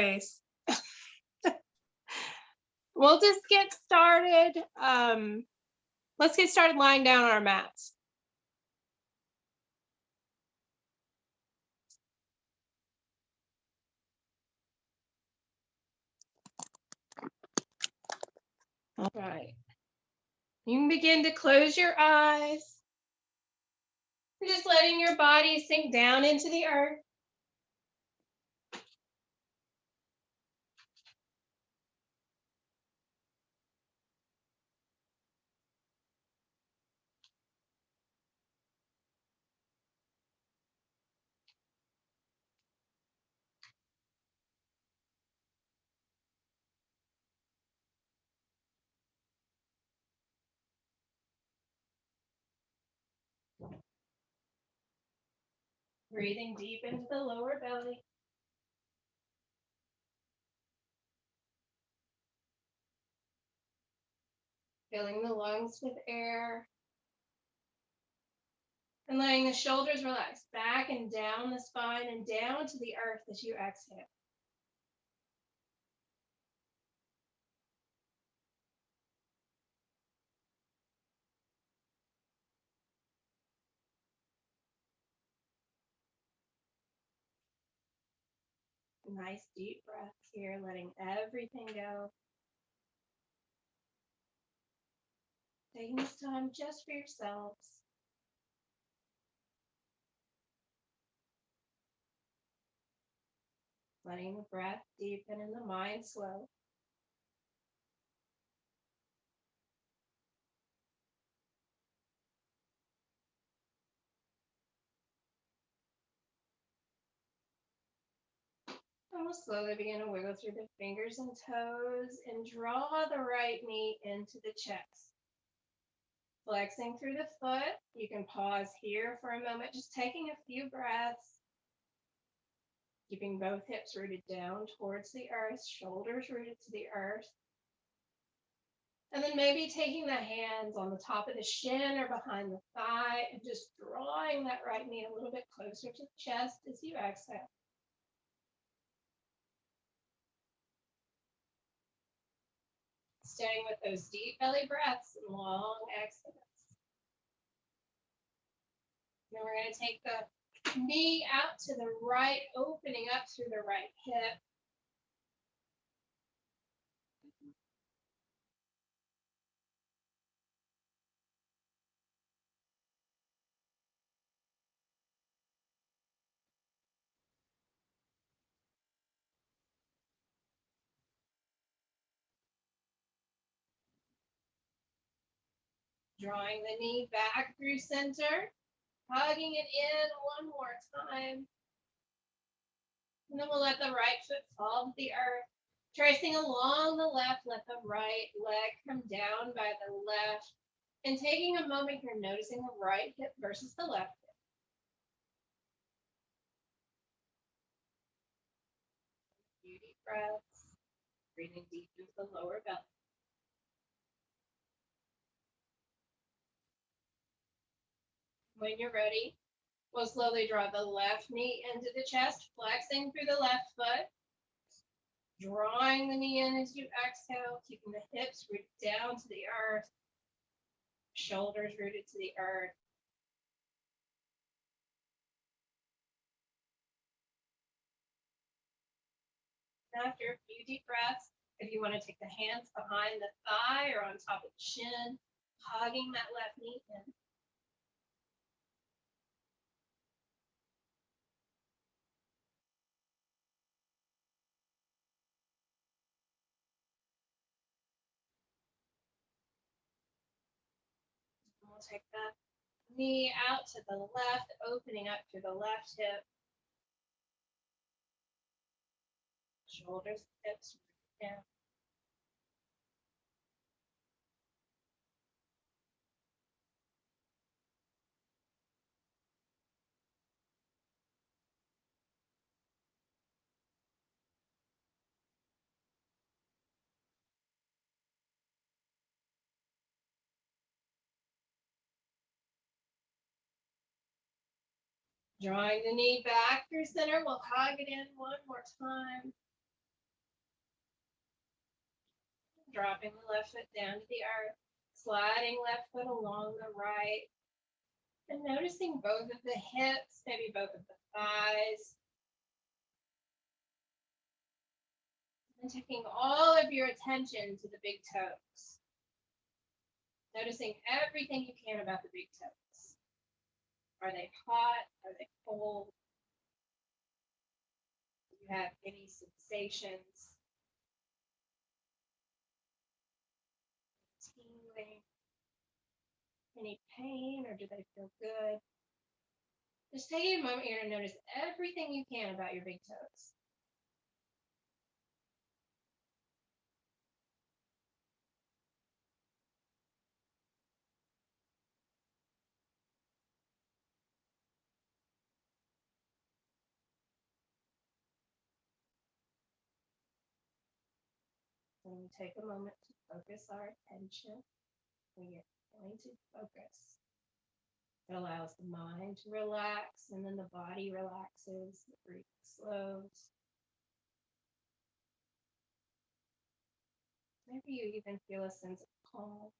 voice. We'll just get started. Let's get started lying down on our mats. All right. You can begin to close your eyes. Just letting your body sink down into the earth. Breathing deep into the lower belly. Filling the lungs with air. And letting the shoulders relax back and down the spine and down to the earth as you exhale. Nice deep breath here, letting everything go. Taking this time just for yourselves. Letting the breath deepen and the mind slow. And we'll slowly begin to wiggle through the fingers and toes and draw the right knee into the chest. Flexing through the foot. You can pause here for a moment, just taking a few breaths. Keeping both hips rooted down towards the earth, shoulders rooted to the earth. And then maybe taking the hands on the top of the shin or behind the thigh and just drawing that right knee a little bit closer to the chest as you exhale. Staying with those deep belly breaths and long exhales. Then we're going to take the knee out to the right, opening up through the right hip. Drawing the knee back through center, hugging it in one more time. And then we'll let the right foot fall to the earth. Tracing along the left, let the right leg come down by the left. And taking a moment here, noticing the right hip versus the left hip. A few deep breaths, breathing deep into the lower belly. When you're ready, we'll slowly draw the left knee into the chest, flexing through the left foot. Drawing the knee in as you exhale, keeping the hips rooted down to the earth, shoulders rooted to the earth. After a few deep breaths, if you want to take the hands behind the thigh or on top of the shin, hugging that left knee in. And we'll take the knee out to the left, opening up through the left hip. Shoulders, hips, down. Drawing the knee back through center, we'll hug it in one more time. dropping the left foot down to the earth, sliding left foot along the right, and noticing both of the hips, maybe both of the thighs, and taking all of your attention to the big toes. Noticing everything you can about the big toes. Are they hot? Are they cold? Do you have any sensations? Tingling? Any pain, or do they feel good? Just taking a moment here to notice everything you can about your big toes. And take a moment to focus our attention. We are going to focus. It allows the mind to relax, and then the body relaxes, the breathing slows. Maybe you even feel a sense of calm.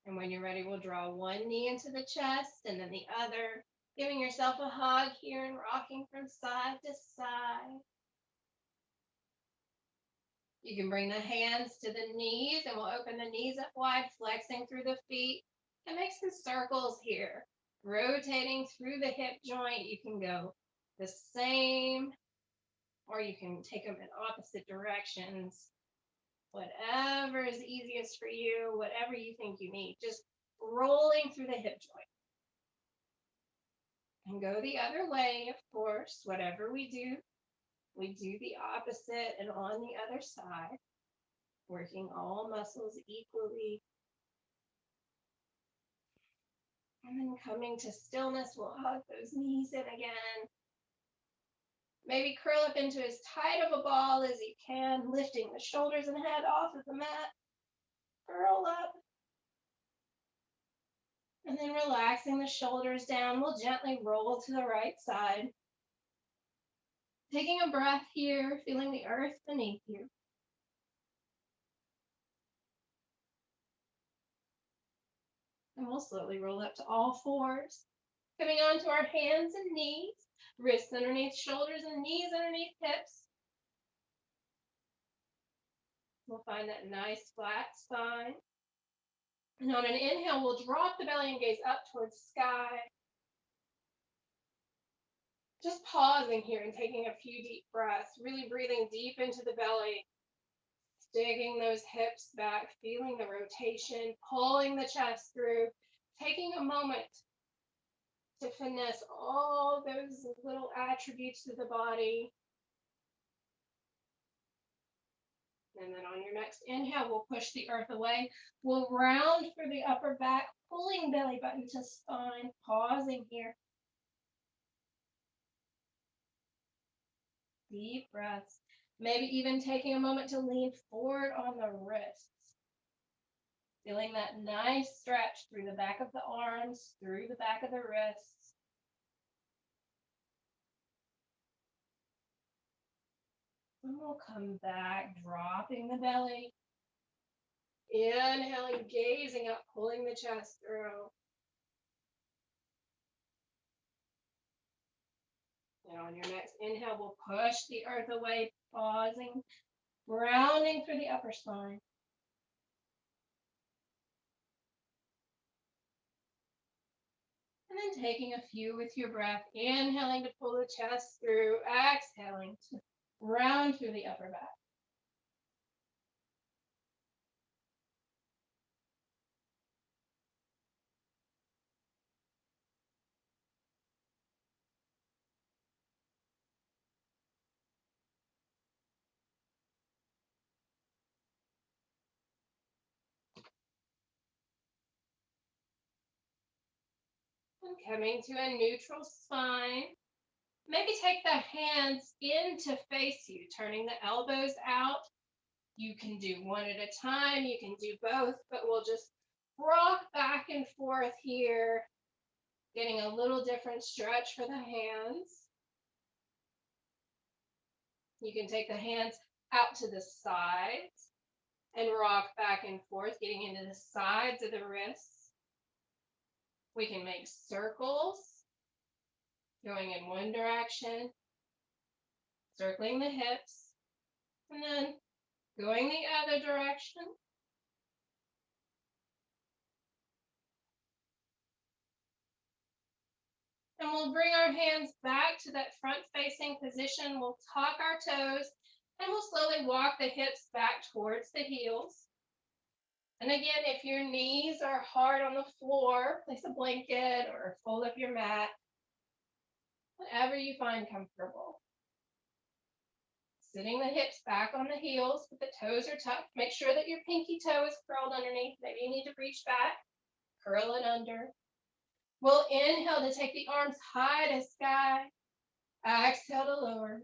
And when you're ready, we'll draw one knee into the chest and then the other, giving yourself a hug here and rocking from side to side. You can bring the hands to the knees, and we'll open the knees up wide, flexing through the feet, and make some circles here, rotating through the hip joint. You can go the same, or you can take them in opposite directions. Whatever is easiest for you, whatever you think you need, just rolling through the hip joint. And go the other way, of course. Whatever we do the opposite and on the other side, working all muscles equally. And then coming to stillness, we'll hug those knees in again. Maybe curl up into as tight of a ball as you can, lifting the shoulders and head off of the mat. Curl up. And then relaxing the shoulders down, we'll gently roll to the right side. Taking a breath here, feeling the earth beneath you. And we'll slowly roll up to all fours. Coming onto our hands and knees, wrists underneath shoulders and knees underneath hips. We'll find that nice flat spine. And on an inhale, we'll drop the belly and gaze up towards the sky. Just pausing here and taking a few deep breaths, really breathing deep into the belly, digging those hips back, feeling the rotation, pulling the chest through, taking a moment to finesse all those little attributes of the body. And then on your next inhale, we'll push the earth away. We'll round through the upper back, pulling belly button to spine, pausing here. Deep breaths. Maybe even taking a moment to lean forward on the wrists. Feeling that nice stretch through the back of the arms, through the back of the wrists. And we'll come back, dropping the belly. Inhaling, gazing up, pulling the chest through. And on your next inhale, we'll push the earth away, pausing, rounding through the upper spine. And then taking a few with your breath, inhaling to pull the chest through, exhaling to round through the upper back. And coming to a neutral spine. Maybe take the hands in to face you, turning the elbows out. You can do one at a time, you can do both, but we'll just rock back and forth here, getting a little different stretch for the hands. You can take the hands out to the sides and rock back and forth, getting into the sides of the wrists. We can make circles, going in one direction, circling the hips, and then going the other direction. And we'll bring our hands back to that front-facing position. We'll tuck our toes, and we'll slowly walk the hips back towards the heels. And again, if your knees are hard on the floor, place a blanket or fold up your mat, whatever you find comfortable. Sitting the hips back on the heels, but the toes are tucked. Make sure that your pinky toe is curled underneath. Maybe you need to reach back, curl it under. We'll inhale to take the arms high to sky. Exhale to lower.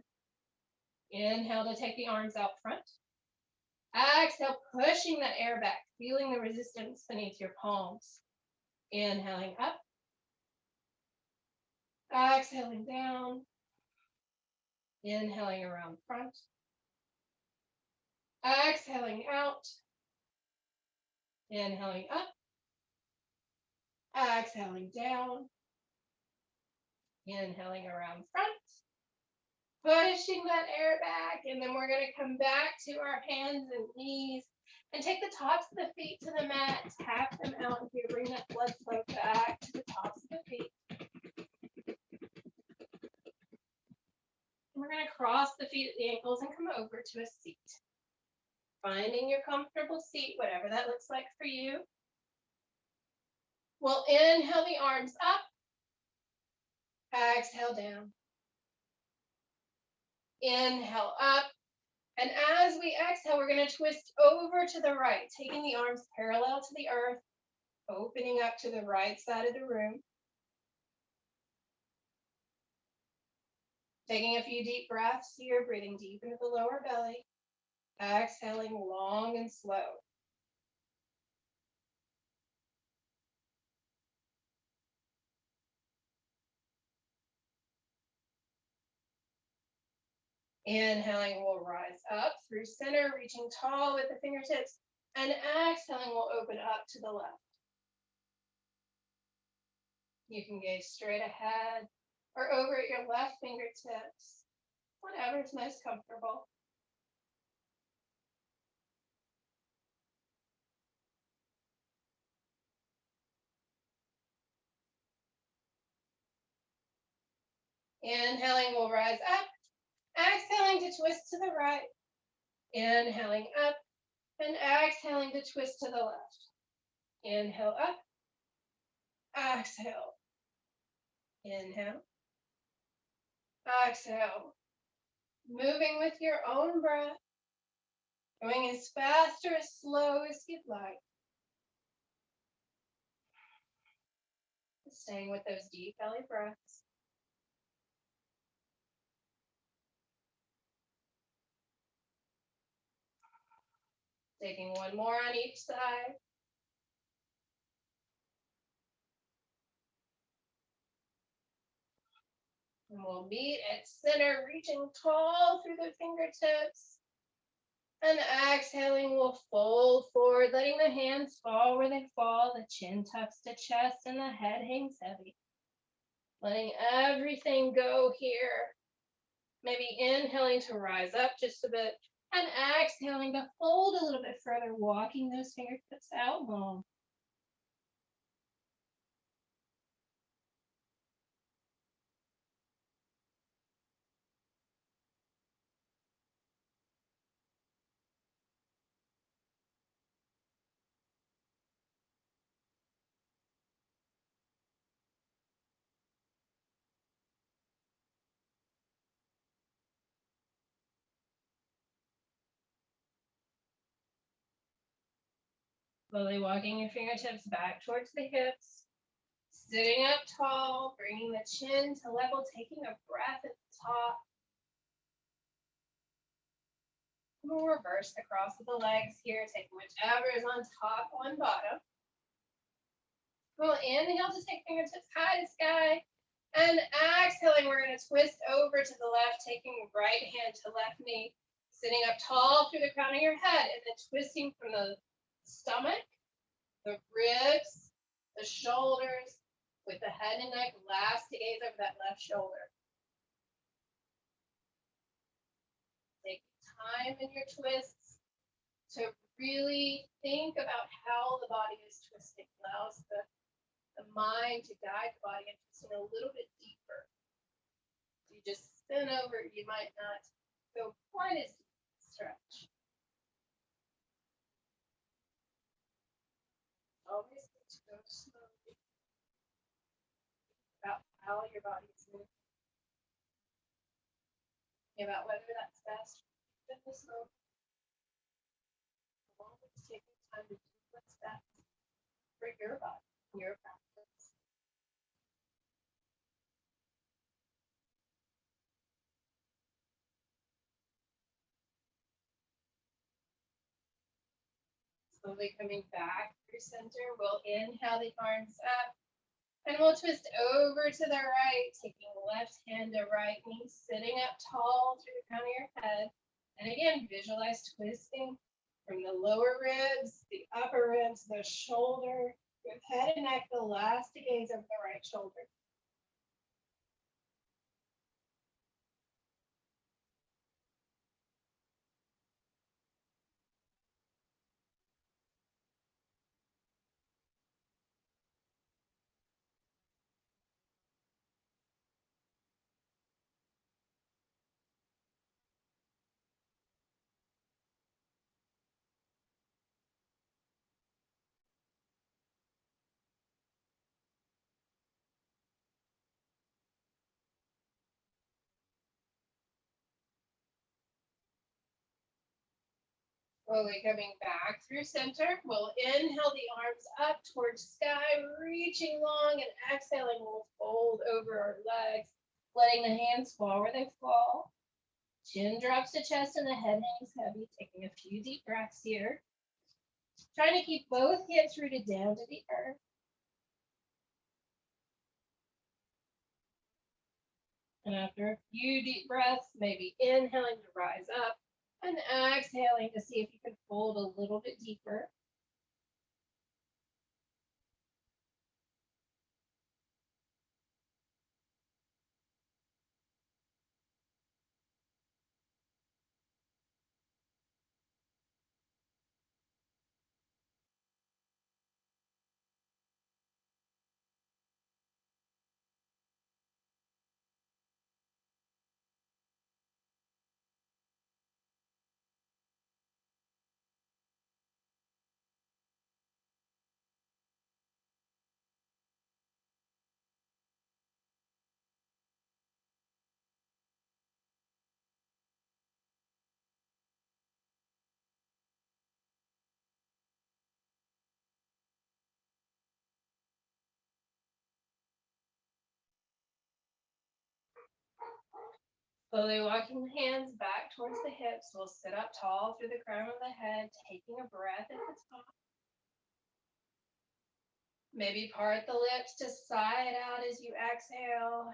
Inhale to take the arms out front. Exhale, pushing that air back, feeling the resistance beneath your palms. Inhaling up. Exhaling down. Inhaling around front. Exhaling out. Inhaling up. Exhaling down. Inhaling around front. Pushing that air back, and then we're going to come back to our hands and knees and take the tops of the feet to the mat, tap them out here, bring that blood flow back to the tops of the feet. And we're going to cross the feet at the ankles and come over to a seat. Finding your comfortable seat, whatever that looks like for you. We'll inhale the arms up, exhale down. Inhale up, and as we exhale, we're going to twist over to the right, taking the arms parallel to the earth, opening up to the right side of the room. Taking a few deep breaths here, breathing deep into the lower belly, exhaling long and slow. Inhaling, we'll rise up through center, reaching tall with the fingertips, and exhaling, we'll open up to the left. You can gaze straight ahead or over at your left fingertips, whatever is most comfortable. Inhaling, we'll rise up. Exhaling to twist to the right. Inhaling up and exhaling to twist to the left. Inhale up. Exhale. Inhale. Exhale. Moving with your own breath. Going as fast or as slow as you'd like. Staying with those deep belly breaths. Taking one more on each side. And we'll meet at center, reaching tall through the fingertips. And exhaling, we'll fold forward, letting the hands fall where they fall. The chin tucks to chest and the head hangs heavy. Letting everything go here. Maybe inhaling to rise up just a bit. And exhaling to fold a little bit further, walking those fingertips out long. Slowly walking your fingertips back towards the hips. Sitting up tall, bringing the chin to level, taking a breath at the top. We'll reverse the cross of the legs here, taking whichever is on top, on bottom. We'll inhale to take fingertips high to sky. And exhaling, we're going to twist over to the left, taking right hand to left knee, sitting up tall through the crown of your head, and then twisting from the stomach, the ribs, the shoulders, with the head and neck last to gaze over that left shoulder. Take time in your twists to really think about how the body is twisting. Allows the mind to guide the body and twisting a little bit deeper. If you just spin over, you might not go quite as deep. Stretch. Always need to go slowly about how your body is moving. About whether that's best for the slow. Always taking time to do what's best for your body, your practice. Slowly coming back through center, we'll inhale the arms up. And we'll twist over to the right, taking left hand to right knee, sitting up tall through the crown of your head. And again, visualize twisting from the lower ribs, the upper ribs, the shoulder, with head and neck, the last to gaze over the right shoulder. Slowly coming back through center, we'll inhale the arms up towards sky, reaching long, and exhaling, we'll fold over our legs, letting the hands fall where they fall. Chin drops to chest and the head hangs heavy, taking a few deep breaths here. Trying to keep both hips rooted down to the earth. And after a few deep breaths, maybe inhaling to rise up and exhaling to see if you can fold a little bit deeper. Slowly walking the hands back towards the hips, we'll sit up tall through the crown of the head, taking a breath at the top. Maybe part the lips to sigh it out as you exhale.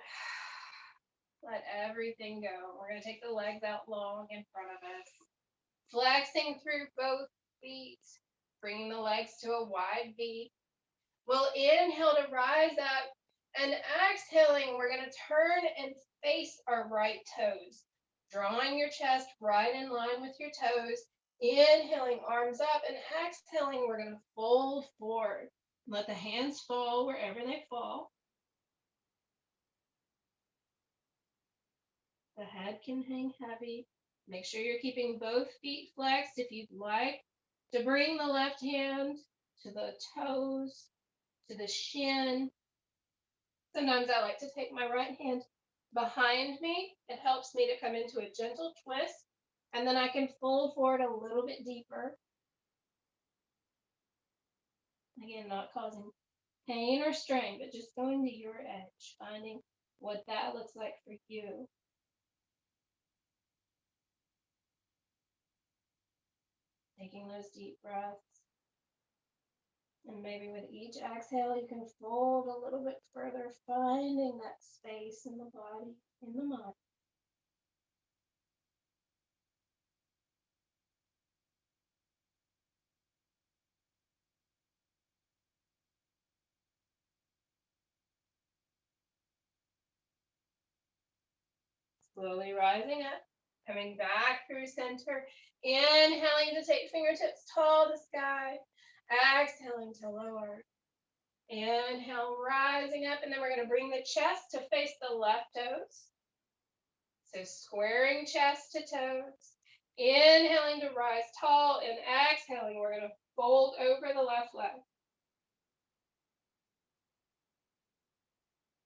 Let everything go. We're going to take the legs out long in front of us. Flexing through both feet, bringing the legs to a wide V. We'll inhale to rise up, and exhaling, we're going to turn and face our right toes, drawing your chest right in line with your toes. Inhaling, arms up, and exhaling, we're going to fold forward. Let the hands fall wherever they fall. The head can hang heavy. Make sure you're keeping both feet flexed. If you'd like to bring the left hand to the toes, to the shin. Sometimes I like to take my right hand behind me. It helps me to come into a gentle twist, and then I can fold forward a little bit deeper. Again, not causing pain or strain, but just going to your edge, finding what that looks like for you. Taking those deep breaths. And maybe with each exhale, you can fold a little bit further, finding that space in the body, in the mind. Slowly rising up, coming back through center. Inhaling to take fingertips tall to sky. Exhaling to lower. Inhale, rising up, and then we're going to bring the chest to face the left toes. So squaring chest to toes. Inhaling to rise tall, and exhaling, we're going to fold over the left leg.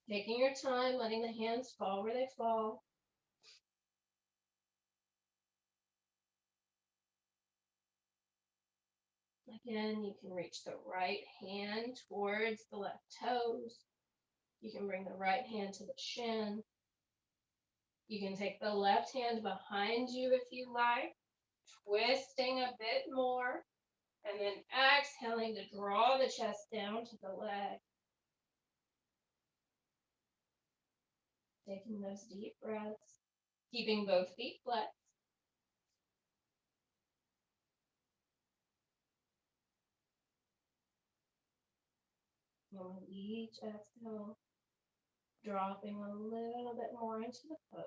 Taking your time, letting the hands fall where they fall. Again, you can reach the right hand towards the left toes. You can bring the right hand to the shin. You can take the left hand behind you if you like, twisting a bit more, and then exhaling to draw the chest down to the leg. Taking those deep breaths, keeping both feet flexed. And with each exhale, dropping a little bit more into the pose.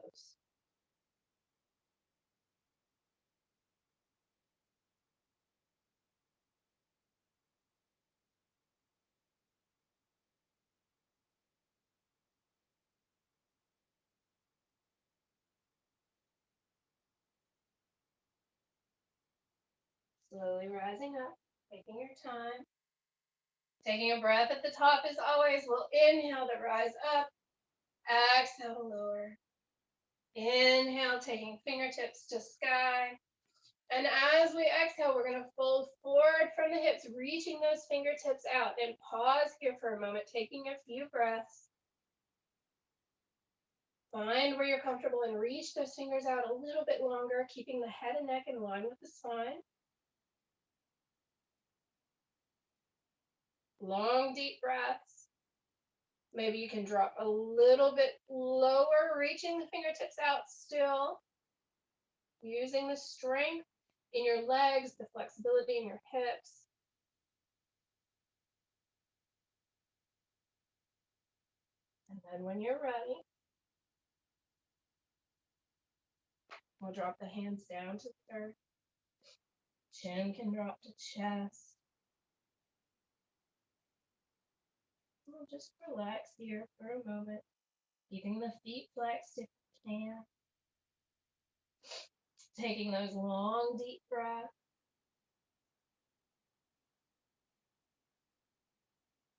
Slowly rising up, taking your time. Taking a breath at the top as always. We'll inhale to rise up, exhale to lower. Inhale, taking fingertips to sky. And as we exhale, we're going to fold forward from the hips, reaching those fingertips out. And pause here for a moment, taking a few breaths. Find where you're comfortable and reach those fingers out a little bit longer, keeping the head and neck in line with the spine. Long, deep breaths. Maybe you can drop a little bit lower, reaching the fingertips out still. Using the strength in your legs, the flexibility in your hips. And then when you're ready, we'll drop the hands down to the earth. Chin can drop to chest. We'll just relax here for a moment, keeping the feet flexed if you can. Taking those long, deep breaths.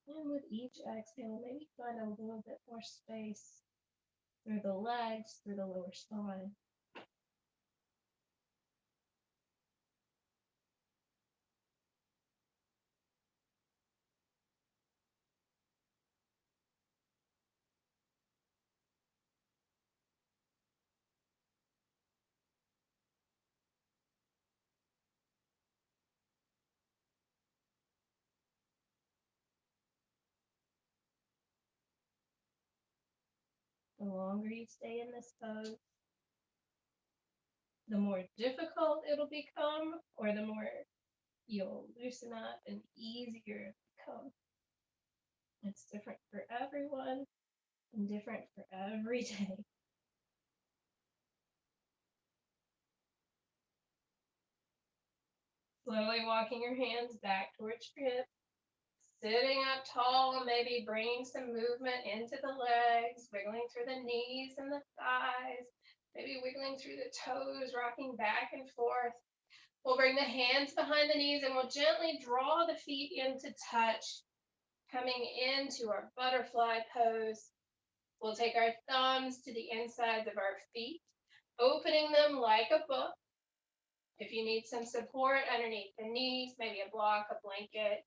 And with each exhale, maybe find a little bit more space through the legs, through the lower spine. The longer you stay in this pose, the more difficult it'll become, or the more you'll loosen up and easier become. It's different for everyone and different for every day. Slowly walking your hands back towards your hips, sitting up tall, maybe bringing some movement into the legs, wiggling through the knees and the thighs, maybe wiggling through the toes, rocking back and forth. We'll bring the hands behind the knees and we'll gently draw the feet into touch, coming into our butterfly pose. We'll take our thumbs to the insides of our feet, opening them like a book. If you need some support underneath the knees, maybe a block, a blanket,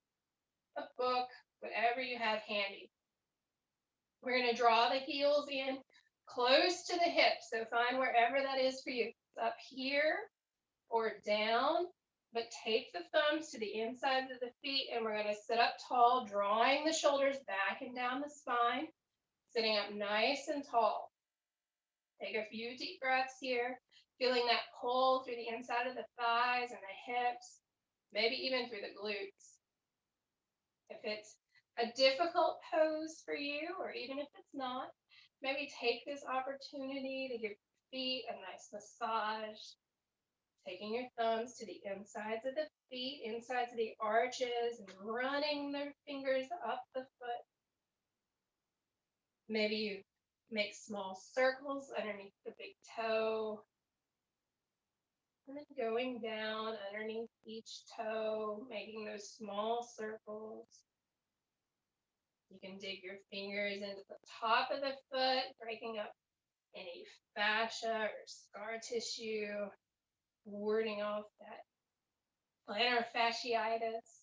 a book, whatever you have handy. We're going to draw the heels in close to the hips. So find wherever that is for you. Up here or down. But take the thumbs to the insides of the feet, and we're going to sit up tall, drawing the shoulders back and down the spine, sitting up nice and tall. Take a few deep breaths here, feeling that pull through the inside of the thighs and the hips, maybe even through the glutes. If it's a difficult pose for you, or even if it's not, maybe take this opportunity to give your feet a nice massage, taking your thumbs to the insides of the feet, insides of the arches, and running their fingers up the foot. Maybe you make small circles underneath the big toe, and then going down underneath each toe, making those small circles. You can dig your fingers into the top of the foot, breaking up any fascia or scar tissue, warding off that plantar fasciitis.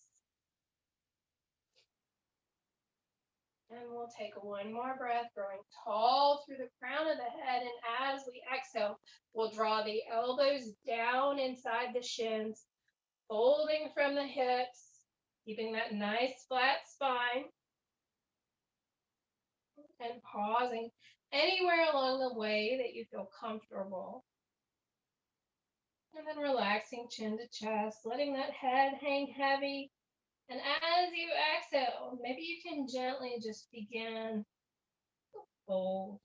And we'll take one more breath, growing tall through the crown of the head. And as we exhale, we'll draw the elbows down inside the shins, folding from the hips, keeping that nice flat spine. And pausing anywhere along the way that you feel comfortable. And then relaxing chin to chest, letting that head hang heavy. And as you exhale, maybe you can gently just begin to fold.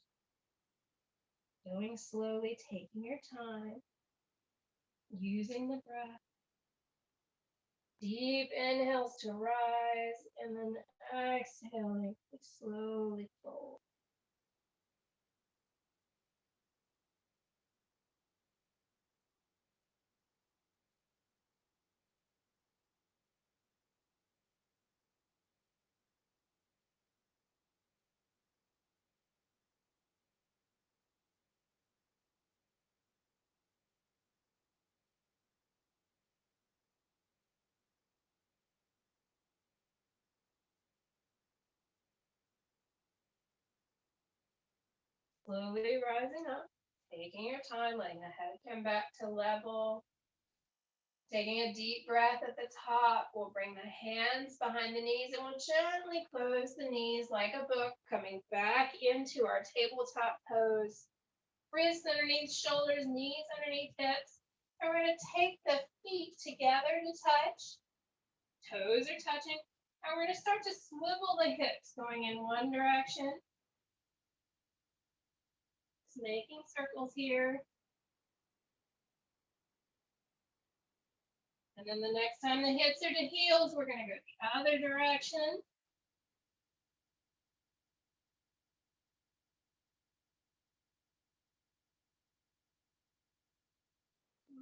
Going slowly, taking your time, using the breath. Deep inhales to rise, and then exhaling to slowly fold. Slowly rising up, taking your time, letting the head come back to level. Taking a deep breath at the top, we'll bring the hands behind the knees and we'll gently close the knees like a book, coming back into our tabletop pose. Wrists underneath shoulders, knees underneath hips. And we're going to take the feet together to touch. Toes are touching. And we're going to start to swivel the hips, going in one direction. Just making circles here. And then the next time the hips are to heels, we're going to go the other direction.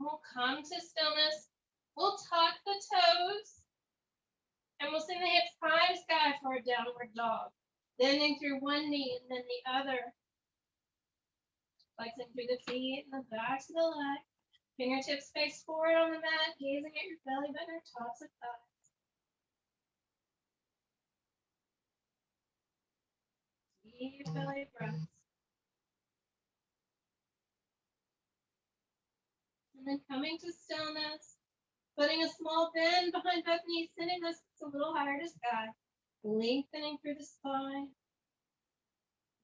We'll come to stillness. We'll tuck the toes. And we'll send the hips high to sky for a downward dog. Bending through one knee and then the other. Flexing through the feet and the backs of the leg. Fingertips face forward on the mat, gazing at your belly button or tops of thighs. Deep belly breaths. And then coming to stillness, putting a small bend behind both knees, sending those hips a little higher to sky. Lengthening through the spine,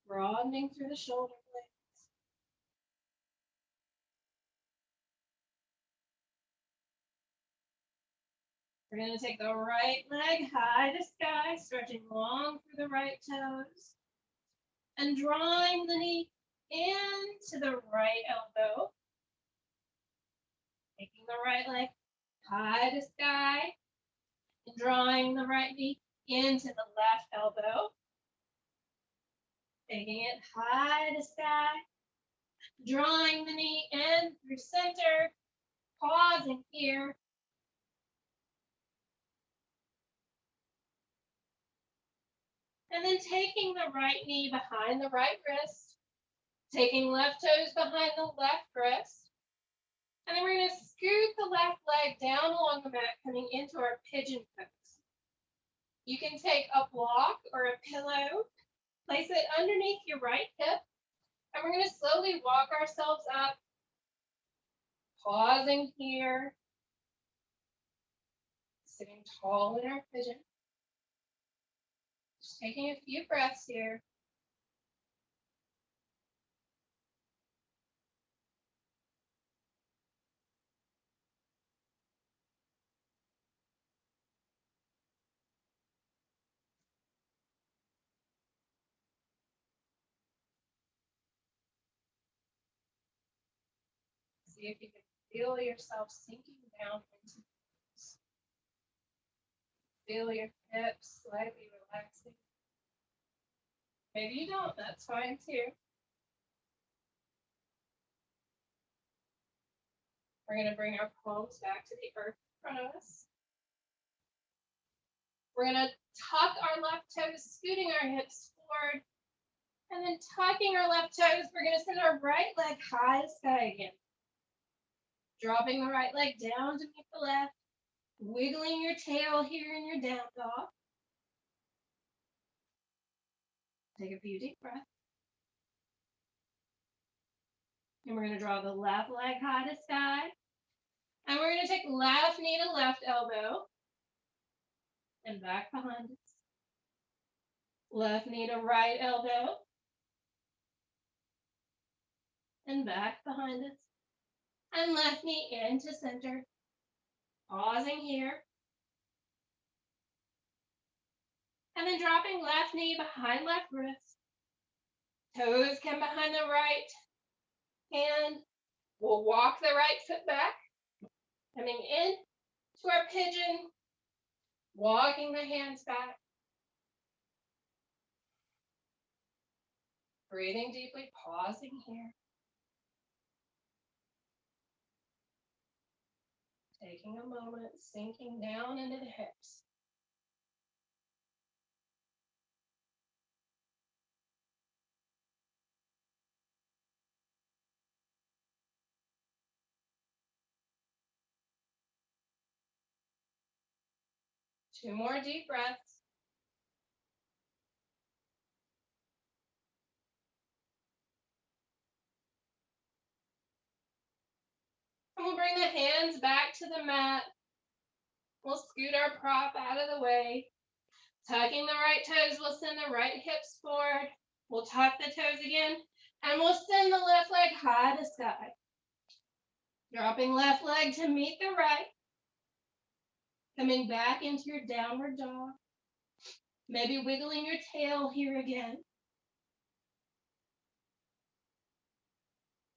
broadening through the shoulder blades. We're going to take the right leg high to sky, stretching long through the right toes, and drawing the knee into the right elbow. Taking the right leg high to sky, and drawing the right knee into the left elbow. Taking it high to sky, drawing the knee in through center, pausing here. And then taking the right knee behind the right wrist, taking left toes behind the left wrist. And then we're going to scoot the left leg down along the mat, coming into our pigeon pose. You can take a block or a pillow, place it underneath your right hip, and we're going to slowly walk ourselves up, pausing here. Sitting tall in our pigeon. Just taking a few breaths here. See if you can feel yourself sinking down into the hips. Feel your hips slightly relaxing. Maybe you don't, that's fine too. We're going to bring our palms back to the earth in front of us. We're going to tuck our left toes, scooting our hips forward. And then tucking our left toes, we're going to send our right leg high to sky again. Dropping the right leg down to meet the left. Wiggling your tail here in your down dog. Take a few deep breaths. And we're going to draw the left leg high to sky. And we're going to take left knee to left elbow. And back behind us. Left knee to right elbow. And back behind us. And left knee into center. Pausing here. And then dropping left knee behind left wrist. Toes come behind the right hand. We'll walk the right foot back. Coming in to our pigeon. Walking the hands back. Breathing deeply, pausing here. Taking a moment, sinking down into the hips. Two more deep breaths. And we'll bring the hands back to the mat. We'll scoot our prop out of the way. Tucking the right toes, we'll send the right hips forward. We'll tuck the toes again, and we'll send the left leg high to sky. Dropping left leg to meet the right. Coming back into your downward dog. Maybe wiggling your tail here again.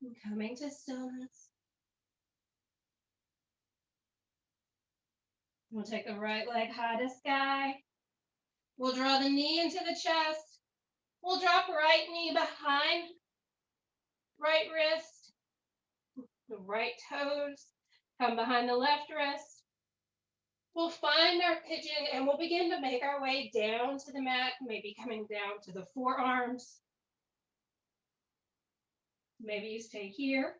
And coming to stillness. We'll take the right leg high to sky. We'll draw the knee into the chest. We'll drop right knee behind right wrist. The right toes come behind the left wrist. We'll find our pigeon and we'll begin to make our way down to the mat, maybe coming down to the forearms. Maybe you stay here.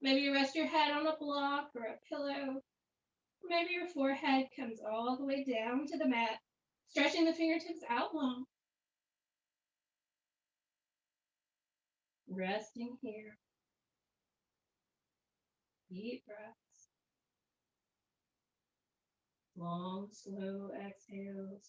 Maybe you rest your head on a block or a pillow. Maybe your forehead comes all the way down to the mat, stretching the fingertips out long. Resting here. Deep breaths. Long, slow exhales.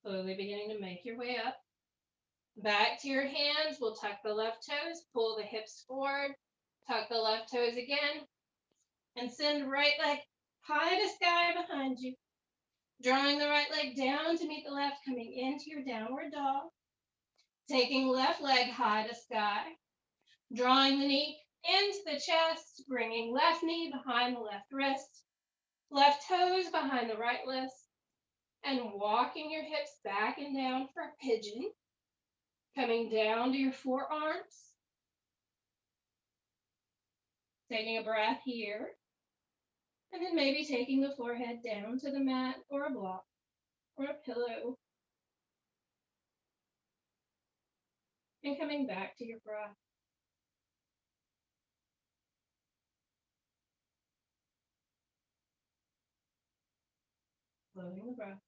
Slowly beginning to make your way up. Back to your hands. We'll tuck the left toes, pull the hips forward, tuck the left toes again, and send right leg high to sky behind you. Drawing the right leg down to meet the left, coming into your downward dog. Taking left leg high to sky. Drawing the knee into the chest, bringing left knee behind the left wrist. Left toes behind the right wrist. And walking your hips back and down for a pigeon. Coming down to your forearms. Taking a breath here. And then maybe taking the forehead down to the mat or a block or a pillow and coming back to your breath. Slowing the breath,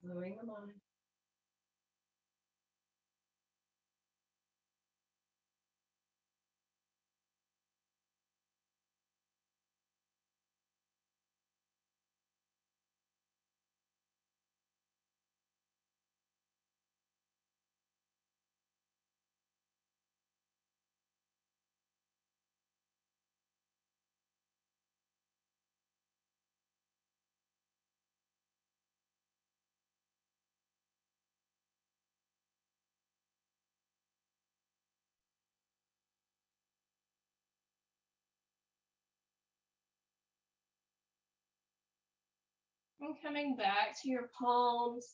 slowing the mind. And coming back to your palms,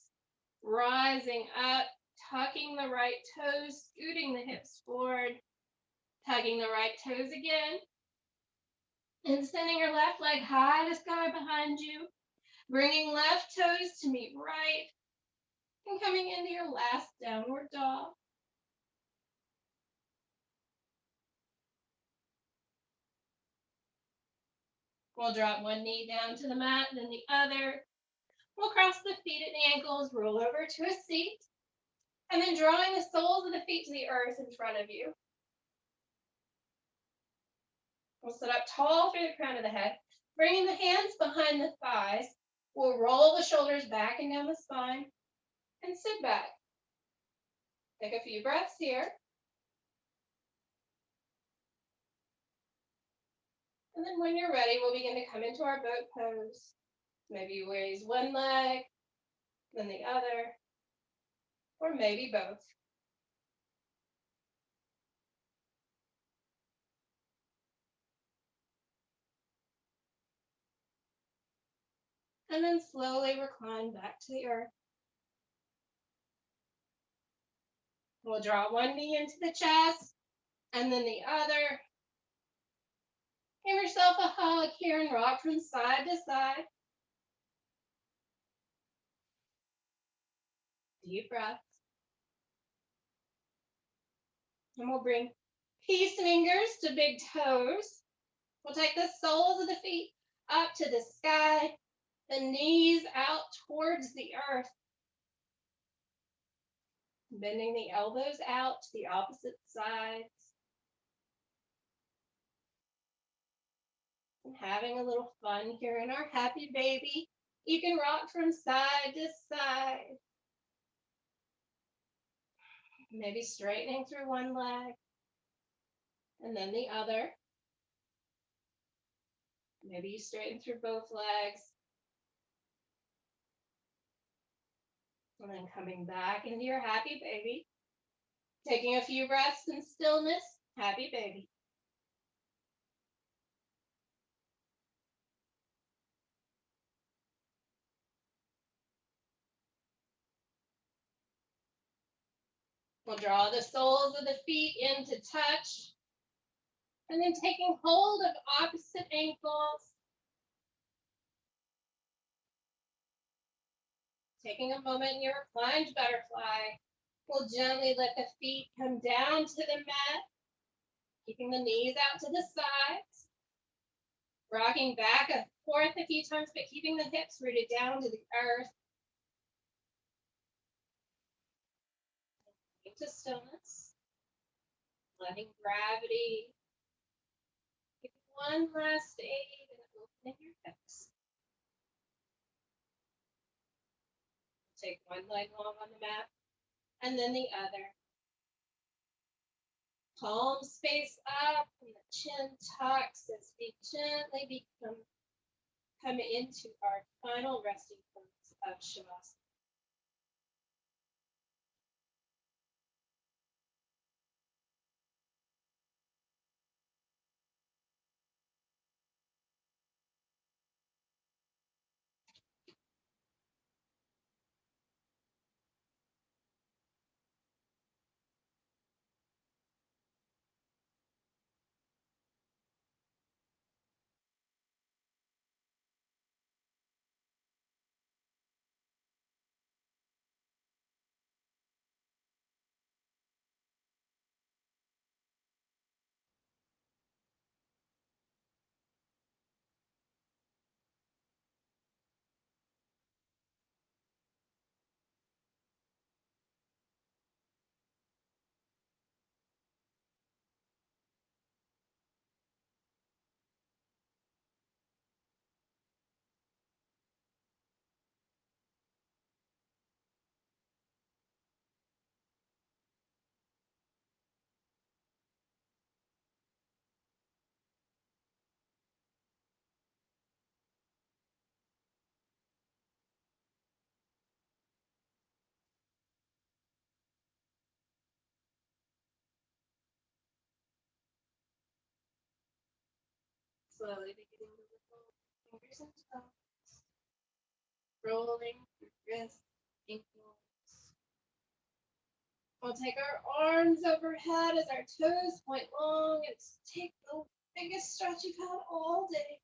rising up, tucking the right toes, scooting the hips forward, tugging the right toes again, and sending your left leg high to sky behind you, bringing left toes to meet right, and coming into your last downward dog. We'll drop one knee down to the mat, then the other. We'll cross the feet at the ankles, roll over to a seat, and then drawing the soles of the feet to the earth in front of you. We'll sit up tall through the crown of the head, bringing the hands behind the thighs. We'll roll the shoulders back and down the spine and sit back. Take a few breaths here. And then when you're ready, we'll begin to come into our boat pose. Maybe you raise one leg, then the other, or maybe both. And then slowly recline back to the earth. We'll draw one knee into the chest, and then the other. Give yourself a hug here and rock from side to side. Deep breaths. And we'll bring peace fingers to big toes. We'll take the soles of the feet up to the sky, the knees out towards the earth. Bending the elbows out to the opposite sides. And having a little fun here in our happy baby. You can rock from side to side. Maybe straightening through one leg and then the other. Maybe you straighten through both legs. And then coming back into your happy baby. Taking a few breaths in stillness. Happy baby. We'll draw the soles of the feet into touch. And then taking hold of opposite ankles. Taking a moment in your reclined butterfly. We'll gently let the feet come down to the mat. Keeping the knees out to the sides. Rocking back and forth a few times, but keeping the hips rooted down to the earth. Into stillness. Letting gravity. Give one last aid and opening your hips. Take one leg long on the mat and then the other. Palms face up and the chin tucks as we gently come into our final resting pose of Shavasana. slowly beginning to wiggle fingers and toes, rolling through wrists, ankles. We'll take our arms overhead as our toes point long and take the biggest stretch you've had all day.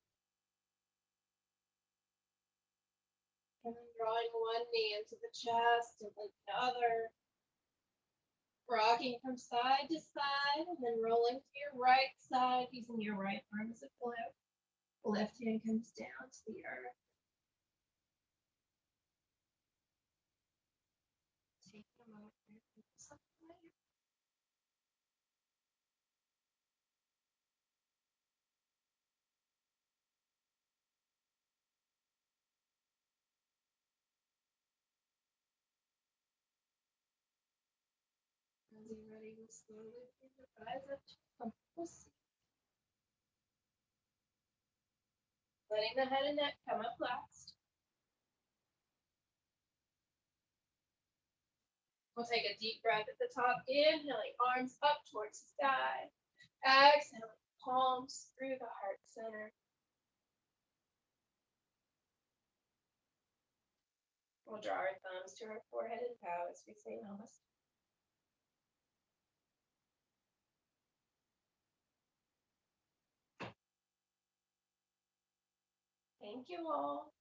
And then drawing one knee into the chest and then the other. Rocking from side to side and then rolling to your right side using your right arm as a flip. Left hand comes down to the earth. Take a moment here. As you're ready, we'll slowly bring your eyes up to a comfortable seat. Letting the head and neck come up last. We'll take a deep breath at the top, inhaling arms up towards the sky. Exhaling palms through the heart center. We'll draw our thumbs to our forehead and bow as we say namaste. Thank you all.